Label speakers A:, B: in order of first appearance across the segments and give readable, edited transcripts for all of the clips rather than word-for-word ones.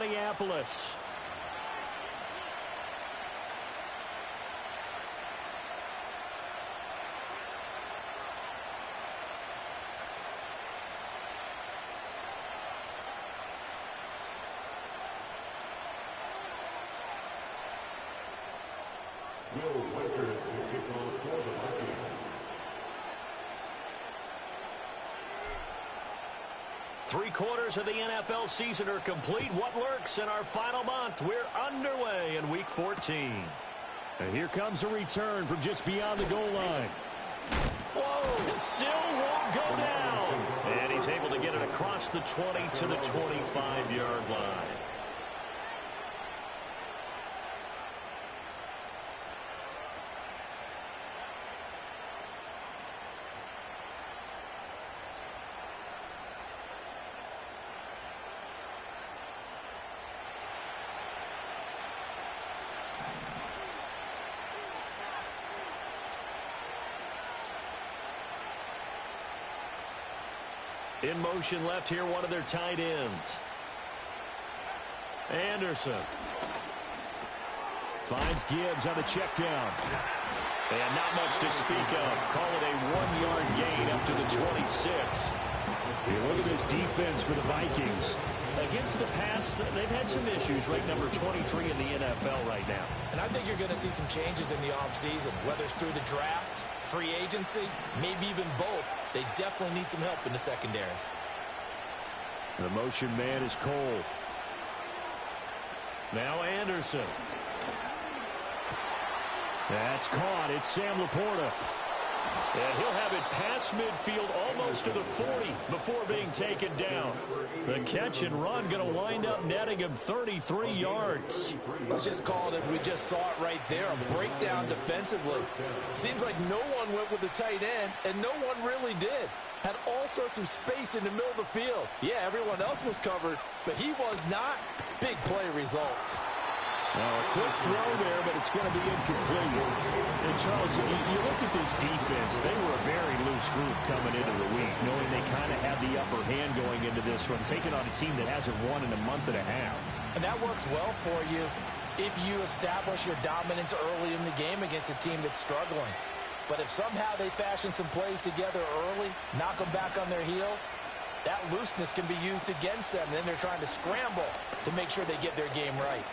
A: Minneapolis. Three-quarters of the NFL season are complete. What lurks in our final month? We're underway in Week 14. And here comes a return from just beyond the goal line. Whoa! It still won't go down. And he's able to get it across the 20 to the 25-yard line. In motion left here, one of their tight ends. Anderson. Finds Gibbs on the check down. And not much to speak of. Call it a 1-yard gain up to the 26. Here, look at this defense for the Vikings. Against the pass, they've had some issues. Ranked number 23 in the NFL right now.
B: And I think you're going to see some changes in the offseason, whether it's through the draft, free agency, maybe even both. They definitely need some help in the secondary.
A: The motion man is Cole. Now Anderson. That's caught. It's Sam Laporta. And he'll have it past midfield almost to the 40 before being taken down. The catch and run going to wind up netting him 33 yards.
B: Let's just call it as we just saw it right there, a breakdown defensively. Seems like no one went with the tight end, and no one really did. Had all sorts of space in the middle of the field. Yeah, everyone else was covered, but he was not. Big play results.
A: A quick throw there, but it's going to be incomplete. And Charles, you look at this defense, they were a very loose group coming into the week, knowing they kind of had the upper hand going into this one, taking on a team that hasn't won in a month and a half.
B: And that works well for you if you establish your dominance early in the game against a team that's struggling. But if somehow they fashion some plays together early, knock them back on their heels, that looseness can be used against them. Then they're trying to scramble to make sure they get their game right.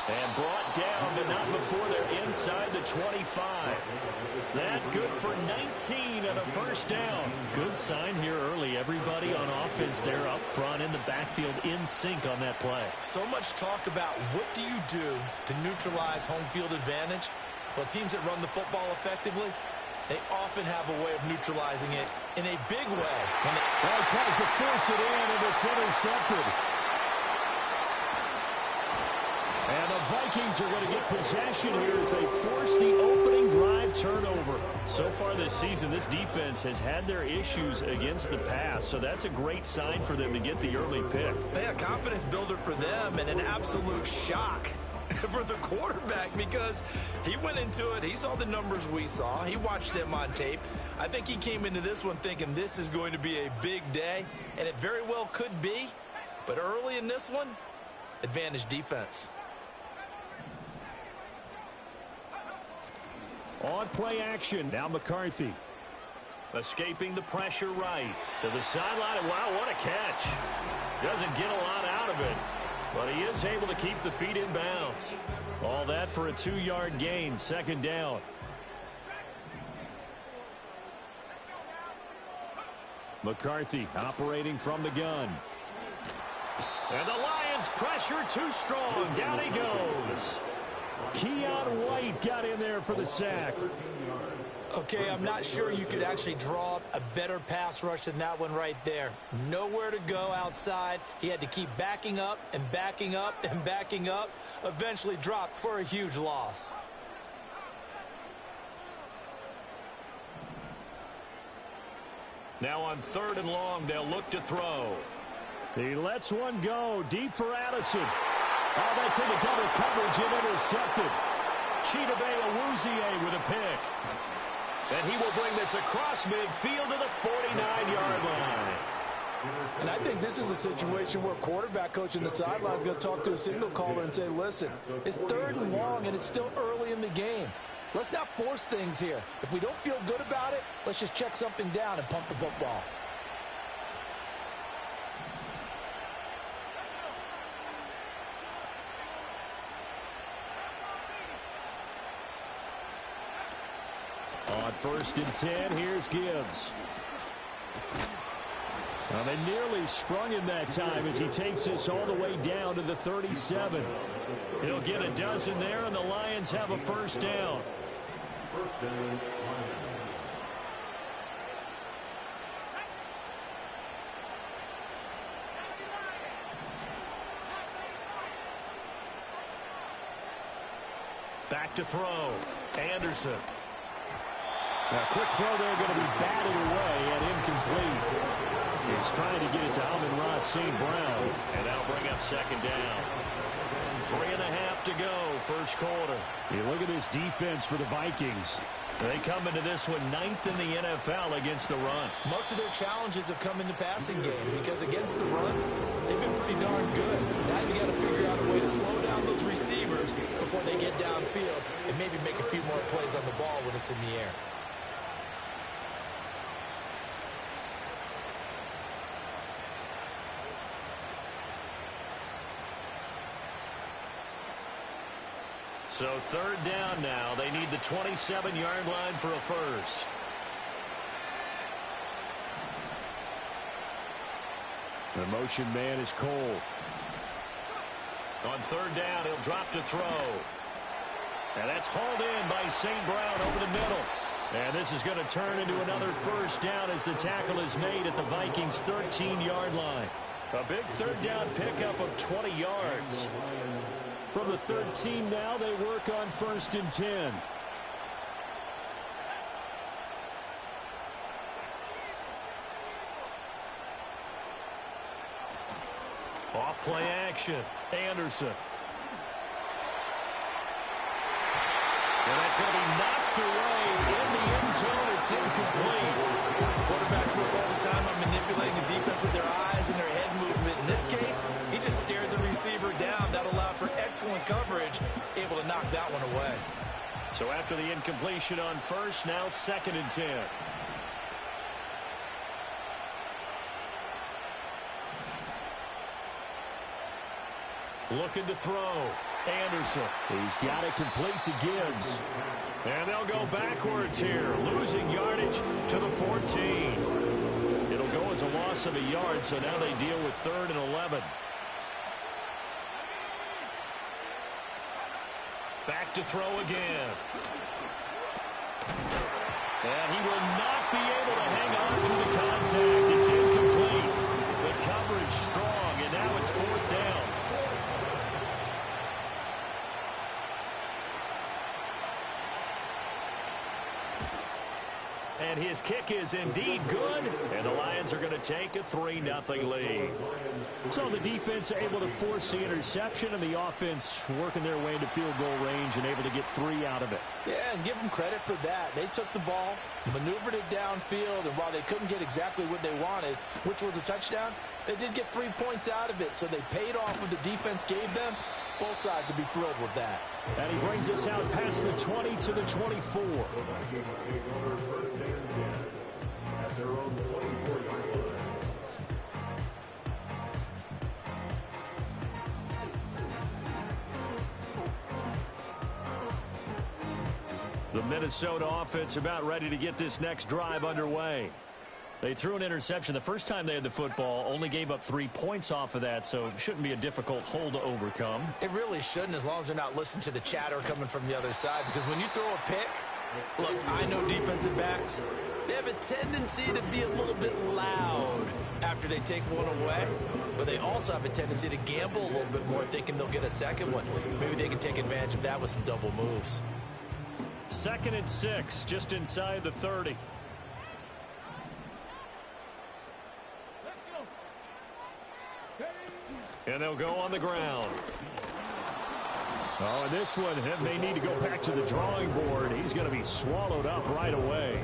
A: And brought down, but not before they're inside the 25. That good for 19 and a first down. Good sign here early. Everybody on offense there up front in the backfield in sync on that play.
B: So much talk about what do you do to neutralize home field advantage? Well, teams that run the football effectively, they often have a way of neutralizing it in a big way.
A: Well, tries to force it in, and it's intercepted. And the Vikings are going to get possession here as they force the opening drive turnover. So far this season, this defense has had their issues against the pass, so that's a great sign for them to get the early pick.
B: A confidence builder for them and an absolute shock for the quarterback because he went into it. He saw the numbers we saw. He watched them on tape. I think he came into this one thinking this is going to be a big day, and it very well could be. But early in this one, advantage defense.
A: On play action, now McCarthy. Escaping the pressure right to the sideline. Wow, what a catch. Doesn't get a lot out of it, but he is able to keep the feet in bounds. All that for a 2-yard gain, second down. McCarthy operating from the gun. And the Lions pressure too strong. Down he goes. Keon White got in there for the sack.
B: Okay, I'm not sure you could actually draw up a better pass rush than that one right there. Nowhere to go outside. He had to keep backing up and backing up and backing up. Eventually dropped for a huge loss.
A: Now on 3rd and long, they'll look to throw. He lets one go deep for Addison. Oh, that's in the double coverage and intercepted. Chidobe Awuzie with a pick. And he will bring this across midfield to the 49-yard line.
B: And I think this is a situation where quarterback coach in the sideline is going to talk to a signal caller and say, listen, it's 3rd and long and it's still early in the game. Let's not force things here. If we don't feel good about it, let's just check something down and pump the football.
A: On 1st and 10, here's Gibbs. Well, they nearly sprung him that time as he takes this all the way down to the 37. He'll get a dozen there, and the Lions have a 1st down. Back to throw. Anderson. Now, quick throw there going to be batted away and incomplete. He's trying to get it to Amon-Ra St. Brown, and that'll bring up 2nd down. 3.5 to go, 1st quarter. You look at this defense for the Vikings. They come into this one 9th in the NFL against the run.
B: Most of their challenges have come in the passing game because against the run, they've been pretty darn good. Now you got to figure out a way to slow down those receivers before they get downfield and maybe make a few more plays on the ball when it's in the air.
A: So 3rd down now. They need the 27-yard line for a 1st. The motion man is Cole. On 3rd down, he'll drop to throw. And that's hauled in by St. Brown over the middle. And this is going to turn into another 1st down as the tackle is made at the Vikings' 13-yard line. A big 3rd down pickup of 20 yards. From the 13 now, they work on 1st and 10. Off play action. Anderson. And that's going to be knocked away in the end zone. It's incomplete.
B: Quarterbacks work all the time on manipulating the defense with their eyes and their head movement. In this case, he just stared the receiver down. That allowed for excellent coverage, able to knock that one away.
A: So after the incompletion on 1st, now 2nd and 10. Looking to throw. Anderson. He's got it complete to Gibbs. And they'll go backwards here, losing yardage to the 14. It'll go as a loss of a yard, so now they deal with 3rd and 11. Back to throw again. And he will not be able to hang on through the contact. It's incomplete. The coverage strong, and now it's 4th down. And his kick is indeed good, and the Lions are going to take a 3-0 lead. So the defense able to force the interception, and the offense working their way into field goal range and able to get 3 out of it.
B: Yeah, and give them credit for that. They took the ball, maneuvered it downfield, and while they couldn't get exactly what they wanted, which was a touchdown, they did get 3 points out of it, so they paid off what the defense gave them. Both sides would be thrilled with that.
A: And he brings us out past the 20 to the 24. The Minnesota offense about ready to get this next drive underway. They threw an interception the first time they had the football, only gave up 3 points off of that, so it shouldn't be a difficult hole to overcome.
B: It really shouldn't, as long as they're not listening to the chatter coming from the other side, because when you throw a pick, look, I know defensive backs, they have a tendency to be a little bit loud after they take one away, but they also have a tendency to gamble a little bit more, thinking they'll get a second one. Maybe they can take advantage of that with some double moves.
A: 2nd and 6, just inside the 30. And they'll go on the ground. Oh, and this one may need to go back to the drawing board. He's going to be swallowed up right away.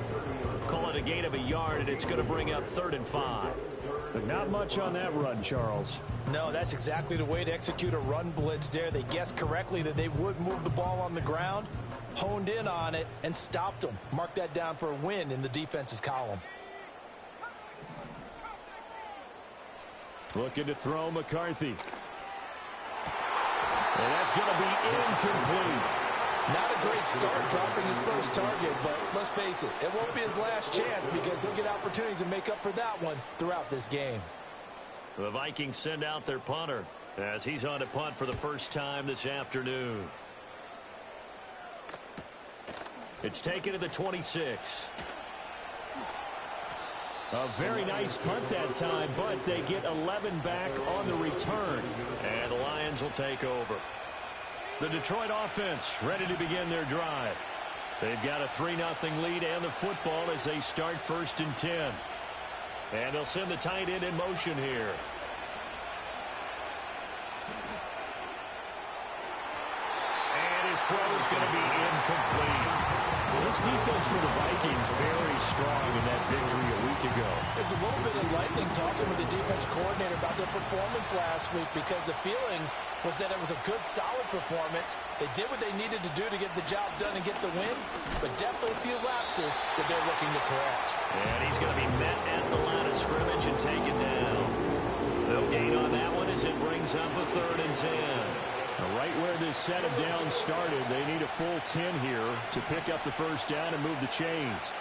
A: Call it a gain of a yard, and it's going to bring up 3rd and 5. But not much on that run, Charles.
B: No, that's exactly the way to execute a run blitz there. They guessed correctly that they would move the ball on the ground, honed in on it, and stopped them. Mark that down for a win in the defense's column.
A: Looking to throw McCarthy. And that's going to be incomplete.
B: Not a great start dropping his first target, but let's face it, it won't be his last chance because he'll get opportunities to make up for that one throughout this game.
A: The Vikings send out their punter as he's on to punt for the first time this afternoon. It's taken to the 26. A very nice punt that time, but they get 11 back on the return. And the Lions will take over. The Detroit offense ready to begin their drive. They've got a 3-0 lead and the football as they start 1st and 10. And they'll send the tight end in motion here. And his throw is going to be incomplete. This defense for the Vikings very strong in that victory a week ago.
B: There's a little bit enlightening talking with the defense coordinator about their performance last week because the feeling was that it was a good, solid performance. They did what they needed to do to get the job done and get the win, but definitely a few lapses that they're looking to correct.
A: And he's going to be met at the line of scrimmage and taken down. No gain on that one as it brings up a 3rd and 10. Right where this set of downs started, they need a full 10 here to pick up the first down and move the chains.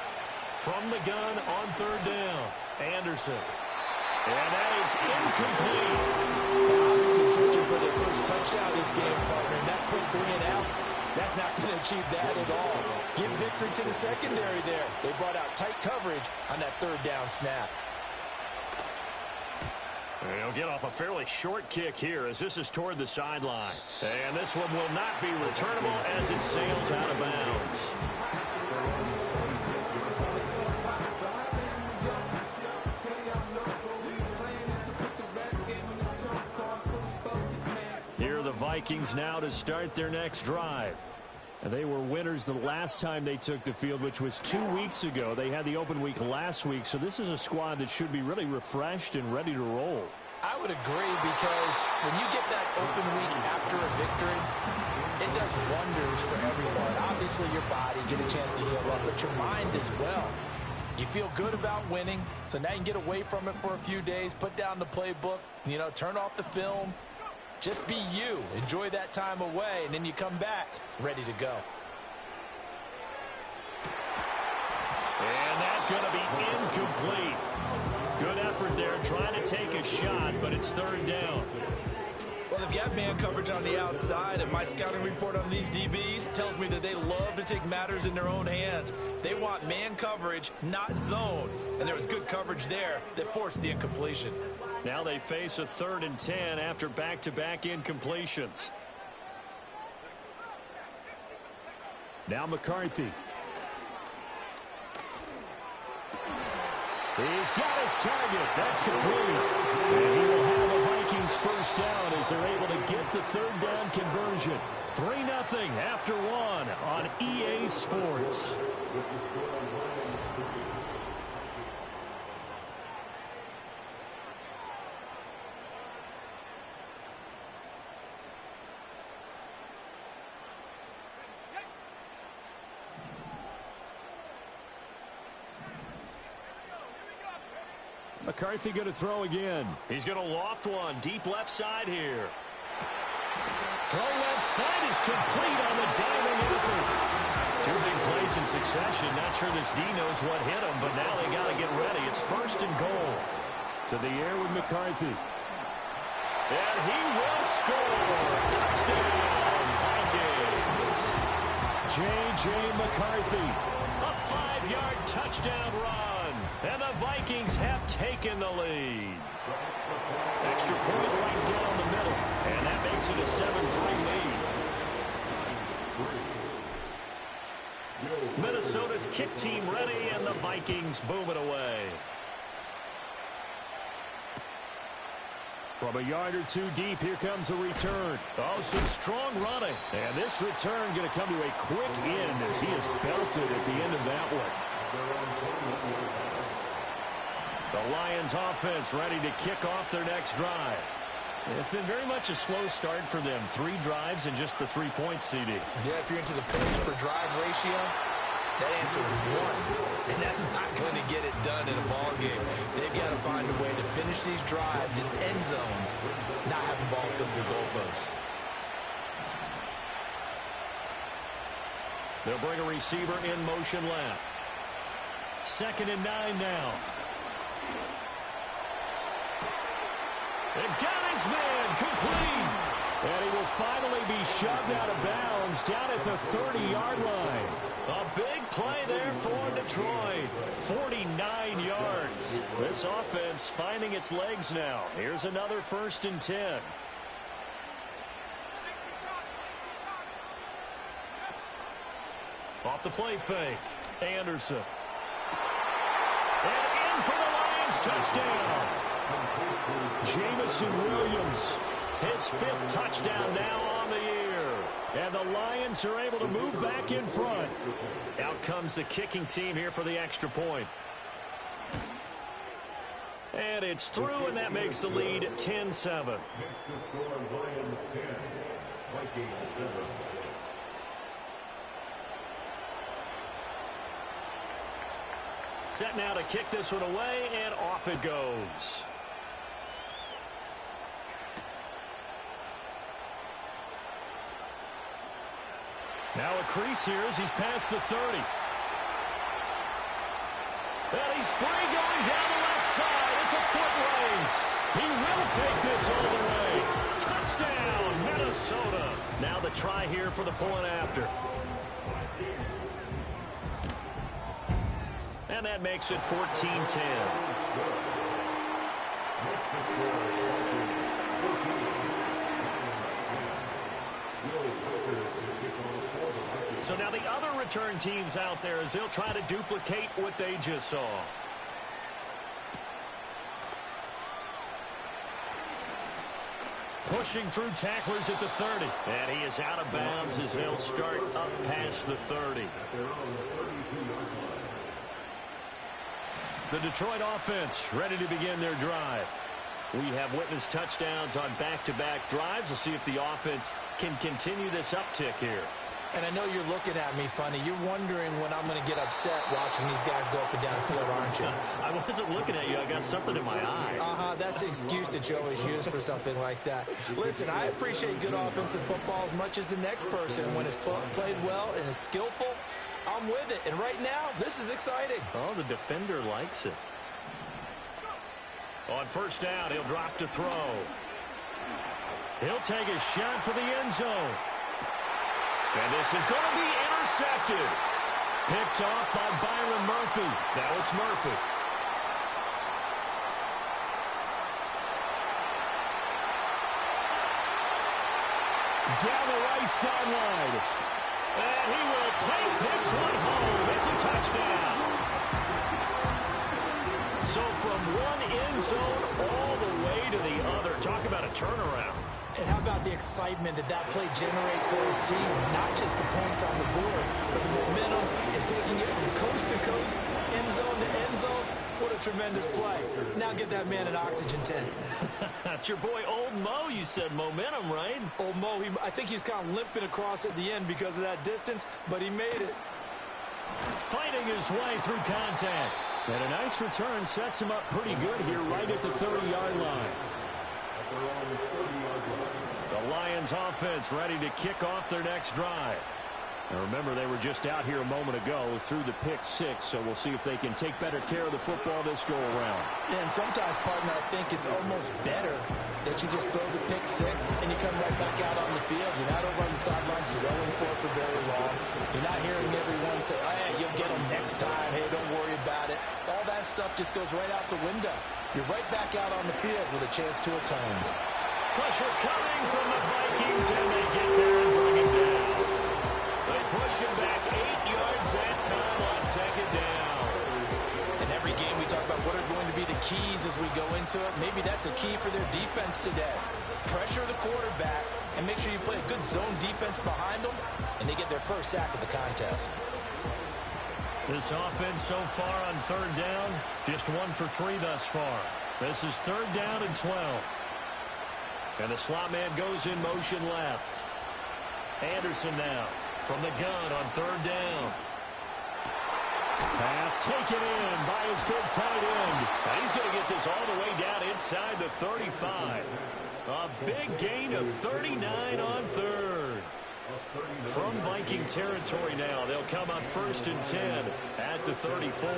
A: From the gun on 3rd down, Anderson. And that is incomplete.
B: This is searching for their first touchdown this game, partner. And that quick 3 and out, that's not going to achieve that at all. Give victory to the secondary there. They brought out tight coverage on that 3rd down snap.
A: They'll get off a fairly short kick here as this is toward the sideline. And this one will not be returnable as it sails out of bounds. Here are the Vikings now to start their next drive. And they were winners the last time they took the field, which was 2 weeks ago. They had the open week last week, so this is a squad that should be really refreshed and ready to roll.
B: I would agree because when you get that open week after a victory, it does wonders for everyone. Obviously, your body get a chance to heal up, but your mind as well. You feel good about winning, so now you can get away from it for a few days, put down the playbook, turn off the film. Just be you. Enjoy that time away, and then you come back ready to go.
A: And that's going to be incomplete. Good effort there trying to take a shot, but it's 3rd down.
B: Well, they've got man coverage on the outside, and my scouting report on these DBs tells me that they love to take matters in their own hands. They want man coverage, not zone. And there was good coverage there that forced the incompletion.
A: Now they face a 3rd and 10 after back-to-back incompletions. Now McCarthy. He's got his target. That's complete. And he will have the Vikings first down as they're able to get the 3rd down conversion. 3-0 after 1 on EA Sports. McCarthy going to throw again. He's going to loft one deep left side here. Throw left side is complete on the diving effort. 2 big plays in succession. Not sure this D knows what hit him, but now they got to get ready. It's 1st and goal. To the air with McCarthy. And he will score. Touchdown, Vikings. J.J. McCarthy. A 5-yard touchdown run. And the Vikings have taken the lead. Extra point right down the middle. And that makes it a 7-3 lead. Minnesota's kick team ready, and the Vikings boom it away. From a yard or 2 deep, here comes a return. Oh, some strong running. And this return going to come to a quick end as he is belted at the end of that one. The Lions offense ready to kick off their next drive. It's been very much a slow start for them. 3 drives and just the 3 points, CD.
B: Yeah, if you're into the points per drive ratio, that answer is 1. And that's not going to get it done in a ball game. They've got to find a way to finish these drives in end zones, not having balls go through goalposts.
A: They'll bring a receiver in motion left. 2nd and 9 now. And got his man complete. And he will finally be shoved out of bounds down at the 30-yard line. A big play there for Detroit. 49 yards. This offense finding its legs now. Here's another 1st and 10. Off the play fake. Anderson. And in for the Lions touchdown. Jamison Williams, his 5th touchdown now on the year. And the Lions are able to move back in front. Out comes the kicking team here for the extra point. And it's through, and that makes the lead 10-7.
C: Next to score, Lions 10, Vikings 7.
A: Set now to kick this one away, and off it goes. Now a crease here as he's past the 30. And he's free going down the left side. It's a foot race. He will take this all the way. Touchdown, Minnesota. Now the try here for the point after. And that makes it 14-10. So now the other return teams out there as they'll try to duplicate what they just saw. Pushing through tacklers at the 30. And he is out of bounds as they'll start up past the 30. The Detroit offense ready to begin their drive. We have witnessed touchdowns on back-to-back drives. We'll see if the offense can continue this uptick here.
B: And I know you're looking at me funny. You're wondering when I'm going to get upset watching these guys go up and down the field, aren't you?
A: I wasn't looking at you. I got something in my eye.
B: That's the excuse that you always use for something like that. Listen, I appreciate good offensive football as much as the next person. When it's played well and is skillful, I'm with it. And right now, this is exciting.
A: Oh, the defender likes it. On 1st down, he'll drop to throw. He'll take a shot for the end zone. And this is going to be intercepted. Picked off by Byron Murphy. Now it's Murphy. Down the right sideline. And he will take this one home. It's a touchdown. So from one end zone all the way to the other. Talk about a turnaround.
B: And how about the excitement that play generates for his team? Not just the points on the board, but the momentum and taking it from coast to coast, end zone to end zone. What a tremendous play. Now get that man an oxygen tent.
A: That's your boy Old Mo. You said momentum, right?
B: Old Mo, I think he's kind of limping across at the end because of that distance, but he made it.
A: Fighting his way through contact. And a nice return sets him up pretty good here right at the 30-yard line. The Lions offense ready to kick off their next drive. And remember, they were just out here a moment ago through the pick 6, so we'll see if they can take better care of the football this go-around.
B: Yeah, and sometimes, partner, I think it's almost better that you just throw the pick 6 and you come right back out on the field. You're not over on the sidelines dwelling for very long. You're not hearing everyone say, oh, hey, you'll get them next time. Hey, don't worry about it. All that stuff just goes right out the window. You're right back out on the field with a chance to atone.
A: Pressure coming from the Vikings, and they get there and bring him down. They push him back 8 yards that time on 2nd down.
B: In every game we talk about what are going to be the keys as we go into it. Maybe that's a key for their defense today. Pressure the quarterback and make sure you play a good zone defense behind them, and they get their first sack of the contest.
A: This offense so far on third down, just 1 for 3 thus far. This is third down and 12. And the slot man goes in motion left. Anderson now from the gun on third down. Pass taken in by his big tight end. And he's going to get this all the way down inside the 35. A big gain of 39 on third. From Viking territory now, they'll come up 1st and 10 at the 34.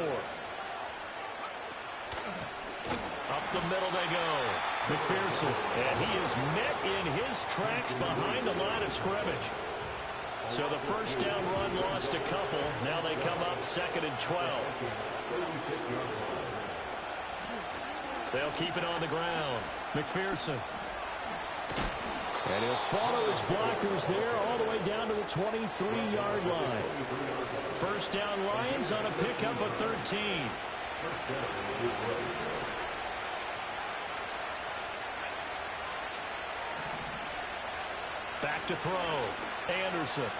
A: Up the middle they go. McPherson, and he is met in his tracks behind the line of scrimmage. So the first down run lost a couple. Now they come up 2nd and 12. They'll keep it on the ground. McPherson. And he'll follow his blockers there all the way down to the 23-yard line. First down Lions on a pickup of 13. Back to throw. Anderson.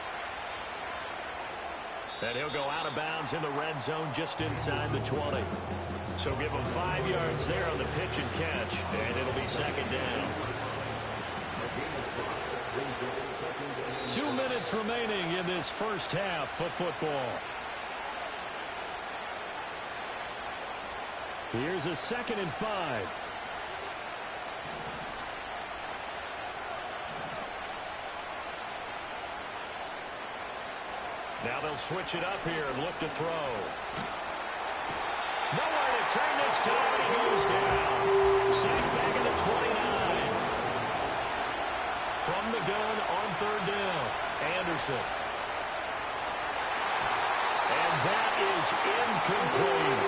A: And he'll go out of bounds in the red zone just inside the 20. So give him 5 yards there on the pitch and catch, and it'll be 2nd down. 2 minutes remaining in this first half of football. Here's a 2nd and 5. Now they'll switch it up here and look to throw. Nowhere to turn this time, and he goes down. Sacked back at the 29. From the gun on third down, Anderson. And that is incomplete.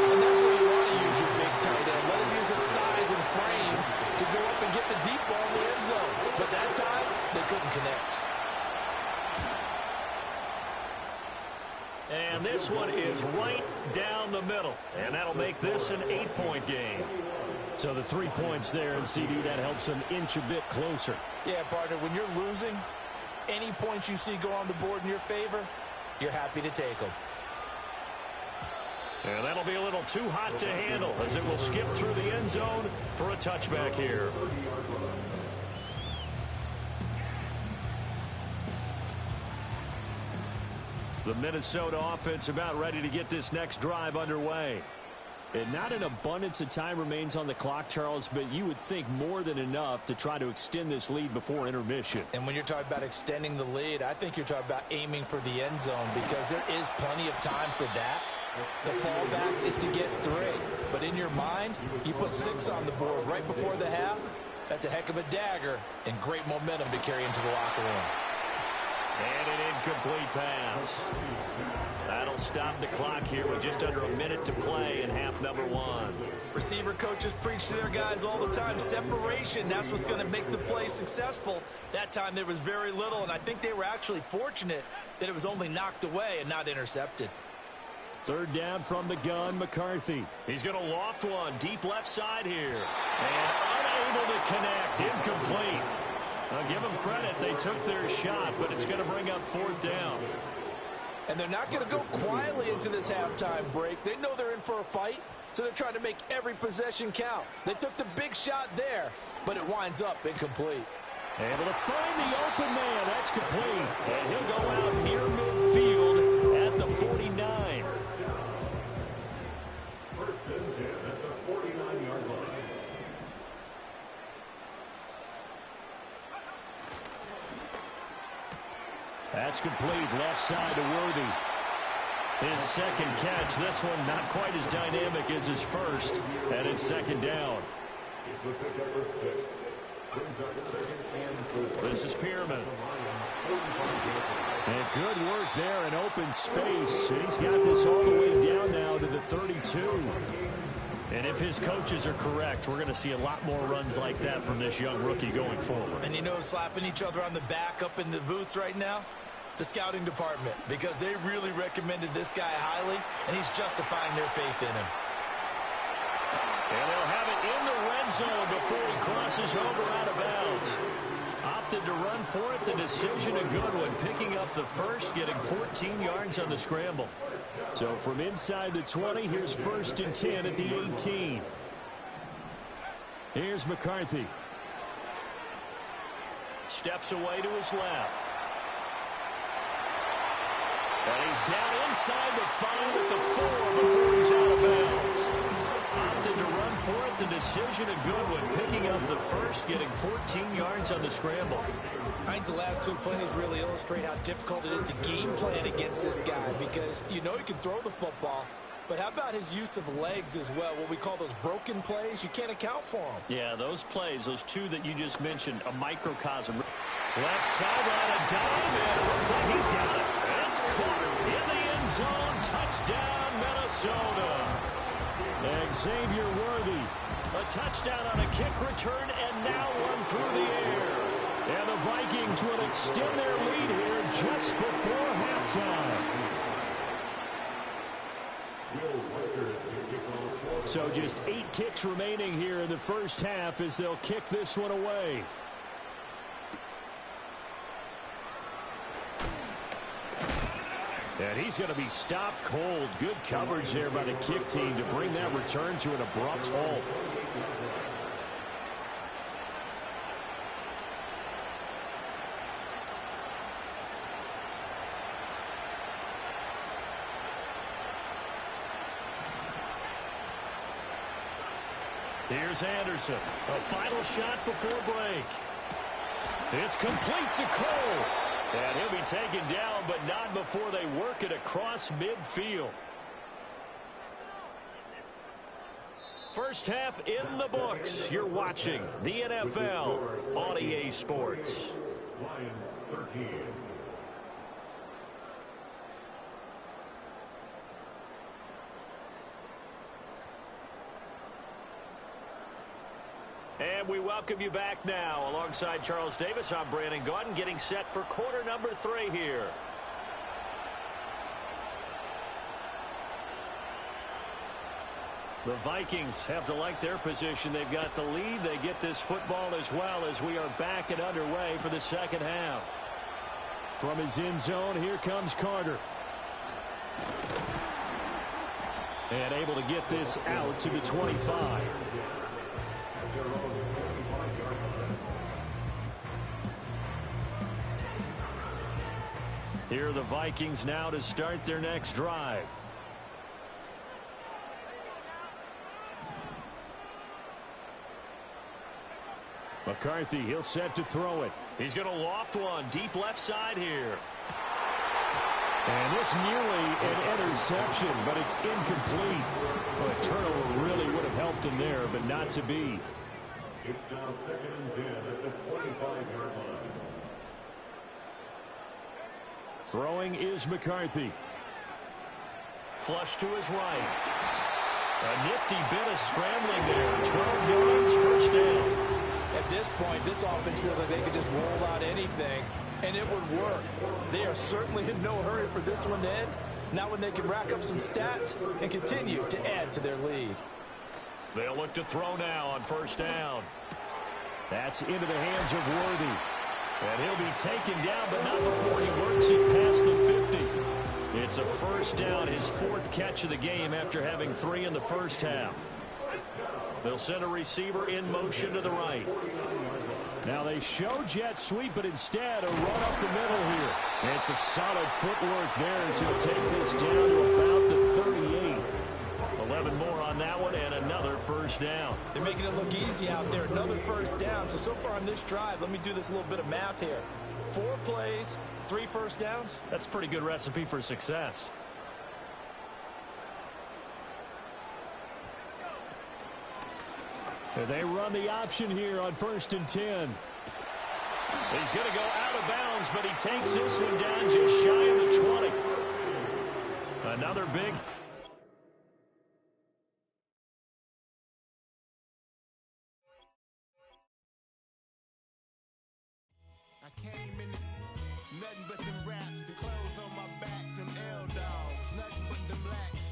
B: And that's where you want to use your big tight end. Let him use his size and frame to go up and get the deep ball in the end zone. But that time, they couldn't connect.
A: And this one is right down the middle. And that'll make this an 8-point game. So the 3 points there, and CD, that helps them inch a bit closer.
B: Yeah, partner, when you're losing, any points you see go on the board in your favor, you're happy to take them.
A: And that'll be a little too hot to handle as it will skip through the end zone for a touchback here. The Minnesota offense about ready to get this next drive underway.
D: And not an abundance of time remains on the clock, Charles, but you would think more than enough to try to extend this lead before intermission.
B: And when you're talking about extending the lead, I think you're talking about aiming for the end zone because there is plenty of time for that. The fallback is to get 3. But in your mind, you put 6 on the board right before the half. That's a heck of a dagger and great momentum to carry into the locker room.
A: And an incomplete pass. That'll stop the clock here with just under a minute to play in half number 1.
B: Receiver coaches preach to their guys all the time. Separation, that's what's going to make the play successful. That time there was very little, and I think they were actually fortunate that it was only knocked away and not intercepted.
A: Third down from the gun, McCarthy. He's going to loft one deep left side here. And unable to connect, incomplete. I'll give them credit. They took their shot, but it's going to bring up 4th down.
B: And they're not going to go quietly into this halftime break. They know they're in for a fight, so they're trying to make every possession count. They took the big shot there, but it winds up incomplete.
A: Able to find the open man. That's complete. And he'll go out near midfield at the 49.
C: First and 10 at the 49-yard line.
A: That's complete. Left side to Worthy. His second catch. This one not quite as dynamic as his first. And it's 2nd down.
C: It's the pickup for 6. Brings up 2nd and 4.
A: This is Pierman. And good work there in open space. He's got this all the way down now to the 32. And if his coaches are correct, we're going to see a lot more runs like that from this young rookie going forward.
B: And you know, slapping each other on the back up in the boots right now? The scouting department, because they really recommended this guy highly, and he's justifying their faith in him.
A: And they'll have it in the red zone before he crosses over out of bounds. Opted to run for it. The decision a good one. Picking up the first, getting 14 yards on the scramble.
D: So from inside the 20, here's 1st and 10 at the 18. Here's McCarthy.
A: Steps away to his left. And he's down inside the 5 at the 4 before he's out of bounds. Opted to run for it. The decision a good one. Picking up the first, getting 14 yards on the scramble.
B: I think the last 2 plays really illustrate how difficult it is to game plan against this guy, because you know he can throw the football, but how about his use of legs as well? What we call those broken plays, you can't account for them.
A: Yeah, those plays, those 2 that you just mentioned, a microcosm. Left sideline, a dive, and it looks like he's got it. It's caught in the end zone. Touchdown, Minnesota.
D: Xavier Worthy.
A: A touchdown on a kick return, and now one through the air.
D: And the Vikings will extend their lead here just before halftime. So just 8 ticks remaining here in the first half as they'll kick this one away. And he's going to be stopped cold. Good coverage there by the kick team to bring that return to an abrupt halt.
A: Here's Anderson. A final shot before break. It's complete to Cole. And he'll be taken down, but not before they work it across midfield. First half in the books. You're watching the NFL on EA Sports.
C: Lions 13.
A: And we welcome you back now. Alongside Charles Davis, I'm Brandon Gaudin, getting set for quarter number 3 here. The Vikings have to like their position. They've got the lead. They get this football as well as we are back and underway for the second half.
D: From his end zone, here comes Carter. And able to get this out to the 25. Here are the Vikings now to start their next drive. McCarthy, he'll set to throw it.
A: He's going to loft one deep left side here.
D: And this nearly an interception, but it's incomplete. Well, a turnover really would have helped him there, but not to be.
C: It's now 2nd and 10 at the 25-yard line.
D: Throwing is McCarthy.
A: Flush to his right. A nifty bit of scrambling there. 12 yards, first down.
B: At this point, this offense feels like they could just roll out anything, and it would work. They are certainly in no hurry for this one to end. Not when they can rack up some stats and continue to add to their lead.
A: They'll look to throw now on first down.
D: That's into the hands of Worthy. And he'll be taken down, but not before he works it past the 50. It's a first down, his 4th catch of the game after having 3 in the first half. They'll send a receiver in motion to the right. Now they show jet sweep, but instead a run up the middle here. And some solid footwork there as he'll take this down to about the 38. 11 more on that one and another first down.
B: They're making it look easy out there. Another first down. So far on this drive, let me do this little bit of math here. 4 plays, 3 first downs.
A: That's a pretty good recipe for success.
D: They run the option here on 1st and 10.
A: He's going to go out of bounds, but he takes this one down just shy of the 20. Another big...
E: I came in nothing but them raps, the clothes on my back, them L dogs, nothing but them blacks.